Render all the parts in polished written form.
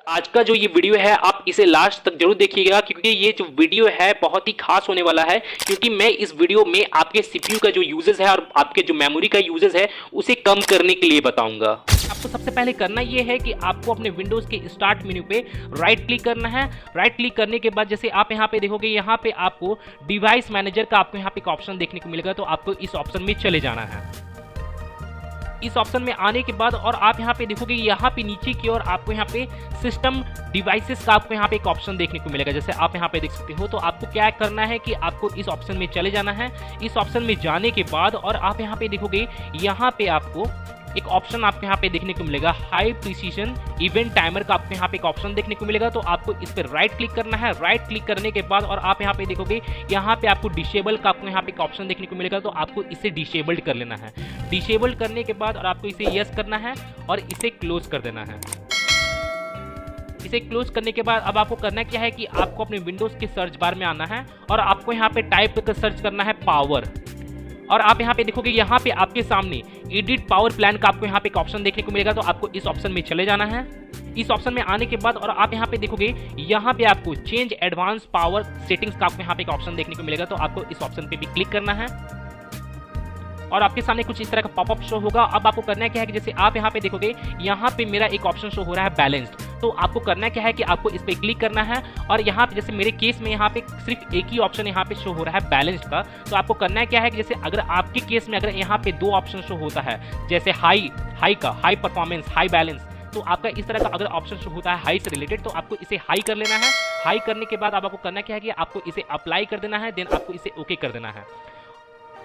आज का जो ये वीडियो है आप इसे लास्ट तक जरूर देखिएगा, क्योंकि ये जो वीडियो है बहुत ही खास होने वाला है। क्योंकि मैं इस वीडियो में आपके सीपीयू का जो यूजेस है और आपके जो मेमोरी का यूजेस है उसे कम करने के लिए बताऊंगा। आपको सबसे पहले करना ये है कि आपको अपने विंडोज के स्टार्ट मेन्यू पे राइट क्लिक करना है। राइट क्लिक करने के बाद जैसे आप यहाँ पे देखोगे, यहाँ पे आपको डिवाइस मैनेजर का आपको यहाँ पे एक ऑप्शन देखने को मिलेगा, तो आपको इस ऑप्शन में चले जाना है। इस ऑप्शन में आने के बाद और आप यहाँ पे देखोगे, यहाँ पे नीचे की ओर आपको यहाँ पे सिस्टम डिवाइसेस का आपको यहाँ पे एक ऑप्शन देखने को मिलेगा। जैसे आप यहाँ पे देख सकते हो, तो आपको क्या करना है कि आपको इस ऑप्शन में चले जाना है। इस ऑप्शन में जाने के बाद और आप यहाँ पे देखोगे, यहाँ पे आपको एक ऑप्शन आपको यहाँ पे देखने को मिलेगा, हाई प्रिसीजन इवेंट टाइमर का आपको यहाँ पे एक ऑप्शन देखने को मिलेगा। तो आपको इस पर राइट क्लिक करना है। राइट क्लिक करने के बाद और आप यहाँ पे देखोगे, यहाँ पे आपको डिसेबल का आपको यहाँ पे एक ऑप्शन देखने को मिलेगा, तो आपको इसे डिसेबल्ड कर लेना है। डिसेबल्ड करने के बाद और आपको इसे यस करना है और इसे क्लोज कर देना है। इसे क्लोज करने के बाद अब आपको करना क्या है कि आपको अपने विंडोज के सर्च बार में आना है और आपको यहाँ पे टाइप करके सर्च करना है पावर। और आप यहाँ पे देखोगे, यहाँ पे आपके सामने एडिट पावर प्लान का आपको यहाँ पे एक ऑप्शन देखने को मिलेगा, तो आपको इस ऑप्शन में चले जाना है। इस ऑप्शन में आने के बाद और आप यहाँ पे देखोगे, यहाँ पे आपको चेंज एडवांस पावर सेटिंग्स का आपको यहाँ पे एक ऑप्शन देखने को मिलेगा, तो आपको इस ऑप्शन पे भी क्लिक करना है और आपके सामने कुछ इस तरह का पॉपअप शो होगा। अब आपको करना क्या है कि जैसे आप यहाँ पे देखोगे, यहाँ पे मेरा एक ऑप्शन शो हो रहा है बैलेंस्ड, तो आपको करना क्या है कि आपको इस पे क्लिक करना है और यहाँ पे जैसे मेरे केस में यहाँ पे सिर्फ एक ही ऑप्शन यहाँ पे शो हो रहा है बैलेंस्ड का, तो आपको करना क्या है कि जैसे अगर आपके केस में अगर यहाँ पे दो ऑप्शन शो होता है, जैसे high high performance, high balance, तो आपका इस तरह का अगर ऑप्शन शो होता है हाई से रिलेटेड, तो आपको इसे हाई कर लेना है। हाई करने के बाद आपको करना क्या है कि आपको इसे अप्लाई कर देना है, देन आपको इसे ओके कर देना है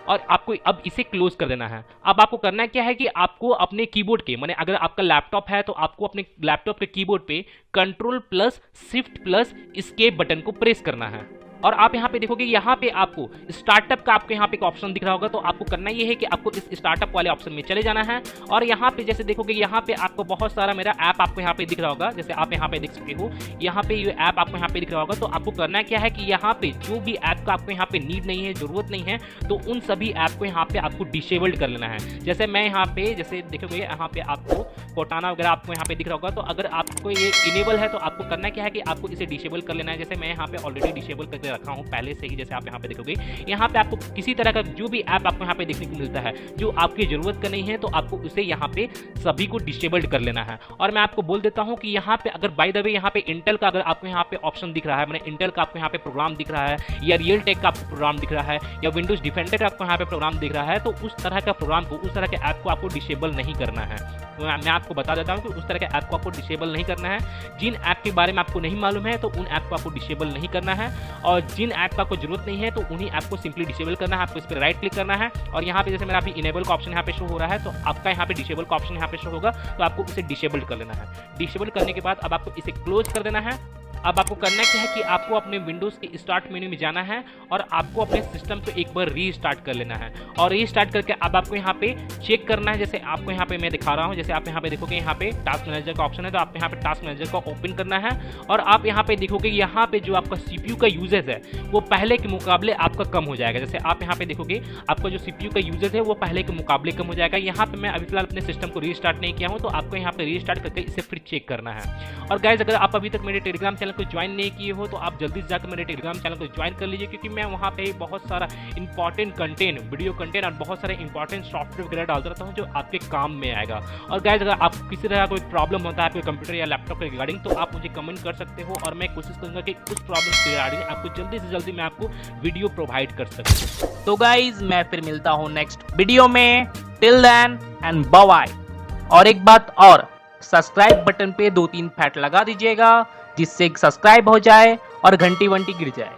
और आपको अब इसे क्लोज कर देना है। अब आपको करना क्या है कि आपको अपने कीबोर्ड के, माने अगर आपका लैपटॉप है तो आपको अपने लैपटॉप के कीबोर्ड पे control plus shift plus escape button को प्रेस करना है। और आप यहाँ पे देखोगे, यहाँ पे आपको स्टार्टअप का आपको यहाँ पे एक ऑप्शन दिख रहा होगा, तो आपको करना ये है कि आपको इस स्टार्टअप वाले ऑप्शन में चले जाना है। और यहाँ पे जैसे देखोगे, यहाँ पे आपको बहुत सारा मेरा ऐप आपको यहाँ पे दिख रहा होगा, जैसे आप यहाँ पे देख सकते हो, यहाँ पे ये ऐप आपको यहाँ पे दिख रहा होगा। तो आपको करना क्या है कि यहाँ पे जो भी ऐप का आपको यहाँ पे नीड नहीं है, जरूरत नहीं है, तो उन सभी ऐप को यहाँ पे आपको डिसेबल्ड कर लेना है। जैसे मैं यहाँ पे जैसे देखोगे, यहाँ पे आपको कोटाना वगैरह आपको यहाँ पे दिख रहा होगा, तो अगर आपको ये इनेबल है तो आपको करना क्या है कि आपको इसे डिसेबल कर लेना है। जैसे मैं यहाँ पे ऑलरेडी डिसेबल करके रखा हूँ पहले से ही। जैसे आप यहाँ पे देखोगे, यहाँ पे आपको किसी तरह का जो भी ऐप आपको यहाँ पे देखने को मिलता है जो आपकी जरूरत का नहीं है, तो आपको उसे यहाँ पे सभी को डिसेबल्ड कर लेना है। और मैं आपको बोल देता हूँ कि यहाँ पे अगर बाय द वे यहाँ पे इंटेल का अगर आपको यहाँ पे ऑप्शन दिख रहा है, मैंने इंटेल का आपको यहाँ पे प्रोग्राम दिख रहा है, या रियल टेक का आपको प्रोग्राम दिख रहा है, या विंडोज डिफेंडर का आपको यहाँ पे प्रोग्राम दिख रहा है, तो उस तरह का प्रोग्राम को, उस तरह के ऐप को आपको डिसेबल नहीं करना है। तो मैं आपको बता देता हूँ कि उस तरह के ऐप को आपको डिसेबल नहीं करना है। जिन ऐप के बारे में आपको नहीं मालूम है, तो उन ऐप को आपको डिसेबल नहीं करना है, और जिन ऐप का आपको जरूरत नहीं है, तो उन्हीं ऐप को सिंपली डिसेबल करना है। आपको इस पर राइट क्लिक करना है और यहाँ पे जैसे मेरा अभी इनेबल का ऑप्शन यहाँ पे शो हो रहा है, तो आपका यहाँ पे डिसेबल का ऑप्शन यहाँ पे शो होगा, तो आपको इसे डिसेबल कर लेना है। डिसेबल करने के बाद अब आपको इसे क्लोज कर देना है। अब आपको करना क्या है कि आपको अपने विंडोज के स्टार्ट मेन्यू में जाना है और आपको अपने सिस्टम को एक बार रीस्टार्ट कर लेना है। और रीस्टार्ट करके अब आपको यहाँ पे चेक करना है, जैसे आपको यहाँ पे मैं दिखा रहा हूँ, जैसे आप यहाँ पे देखोगे, यहाँ पे टास्क मैनेजर का ऑप्शन है, तो आप यहाँ पे टास्क मैनेजर को ओपन करना है और आप यहाँ पे देखोगे, यहाँ पे जो आपका सीपीयू का यूजेज है वो पहले के मुकाबले आपका कम हो जाएगा। जैसे आप यहाँ पे देखोगे, आपका जो सीपीयू का यूजेज है वो पहले के मुकाबले कम हो जाएगा। यहाँ पे मैं अभी फिलहाल अपने सिस्टम को रीस्टार्ट नहीं किया हूँ, तो आपको यहाँ पे रीस्टार्ट करके इसे फिर चेक करना है। और गाइज, अगर आप अभी तक मेरे टेलीग्राम चैनल को ज्वाइन नहीं किए हो, तो आप जल्दी से जाकर मेरे टेलीग्राम चैनल को ज्वाइन कर लीजिए, क्योंकि मैं वहाँ पे बहुत सारा इंपॉर्टेंट कंटेंट, वीडियो कंटेंट और बहुत सारे इंपॉर्टेंट सॉफ्टवेयर वगैरह डालता रहता हूँ जो आपके काम में आएगा। और गाइज, अगर आप किसी तरह कोई प्रॉब्लम होता है आपके कंप्यूटर या लैपटॉप के रिगार्डिंग, तो आप मुझे कमेंट कर सकते हो और मैं कोशिश करूंगा कि उस प्रॉब्लम के रिगार्डिंग आपको जल्दी से जल्दी मैं आपको वीडियो प्रोवाइड कर सकूँ। तो गाइज, मैं फिर मिलता हूँ नेक्स्ट वीडियो में। Till then and bye bye. और एक बात और, सब्सक्राइब बटन पे 2-3 फैट लगा दीजिएगा, जिससे सब्सक्राइब हो जाए और घंटी वंटी गिर जाए।